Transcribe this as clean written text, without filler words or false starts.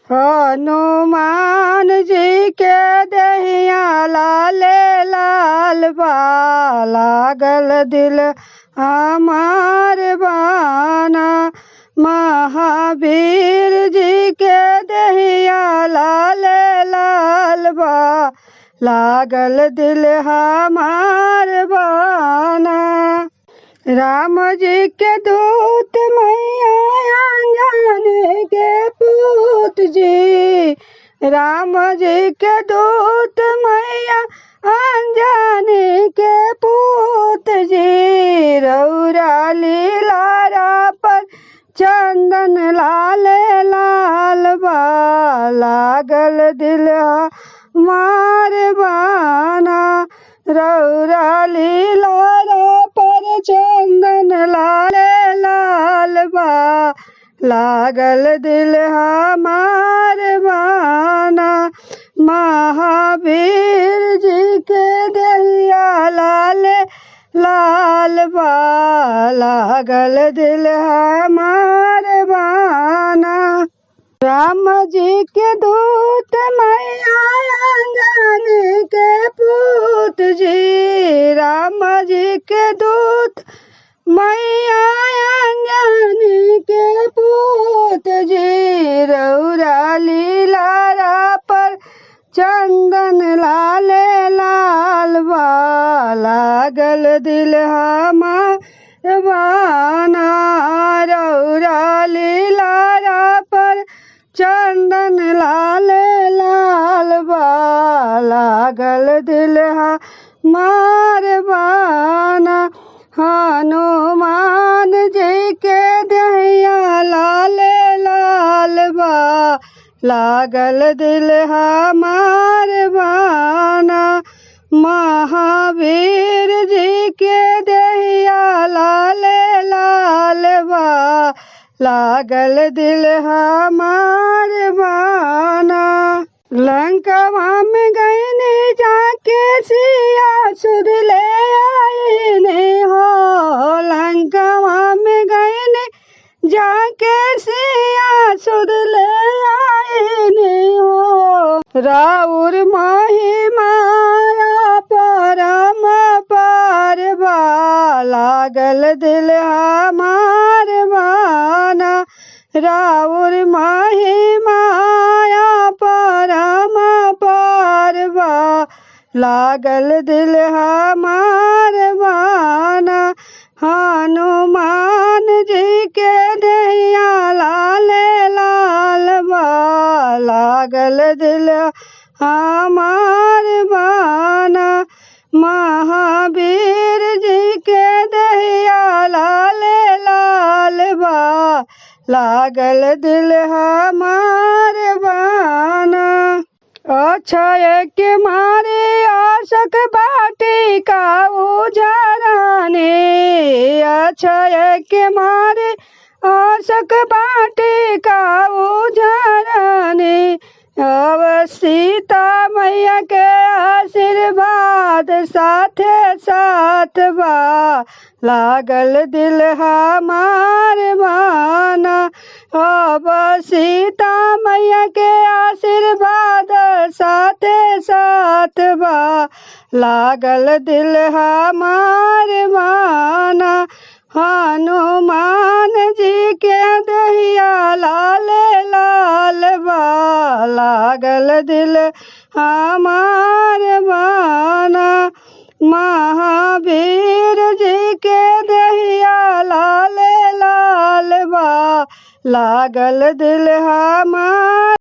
हनुमान जी के दहिया लाले लाल बा, लागल दिल हमार बाना। महावीर जी के दहिया लाले लाल बा, लागल दिल हमार बाना। राम जी के दूत मैया अंजनी के पूत जी, राम जी के दूत मैया अंजनी के पूत जी। रौरा लीलारा पर चंदन लाले लाल बा, लागल दिल हमार बाना। रौरा लीलारा पर चंदन लाले लाल बा, लागल दिल हमार बाना। महावीर जी के दहिया लाले लाल बा, लागल दिल हमार बाना। राम जी के दूत मैया अंजनी के पूत जी, राम जी के दूत मैया अंजनी के पूत जी। रौरा लीलारा पर चंदन लाले लाल बा, लागल दिल हमार बाना। रौरा लीलारा पर चंदन लाले लाल बा, लागल दिल हमार बाना। हनुमान जी के दहिया लाले लाल बा, लागल दिल हमार बाना। महावीर जी के दहिया लाले लाल बा, लागल दिल हमार बाना। लंकावा में गईने जाके सिया सुध ले आईने हो, लंकावा में गईने जाके सिया सुध ले आईने हो। राउर महिमा परम पार बा, लागल दिल हमार बाना। राउर महिमा परम पार बा, लागल दिल हमार बाना। हनुमान जी के दहिया लाले लाल बा, लागल दिल हमार बाना। महावीर जी के दहिया लाले लाल बा, लागल दिल हमार बाना। अक्षय के मारे आशक बाटी का उजराने, अक्षय के मारे आशक बाटी का उजराने। अब सीता मैया के आशीर्वाद साथे साथ बा, लागल दिल हमार बाना। अब सीता मैया के आशीर्वाद साथे साथ बा, लागल दिल हमार बाना। हनुमान जी के दहिया लाले लाल बा, लागल दिल हमार बाना। महावीर जी के दहिया लाले लाल बा, लागल दिल हमार।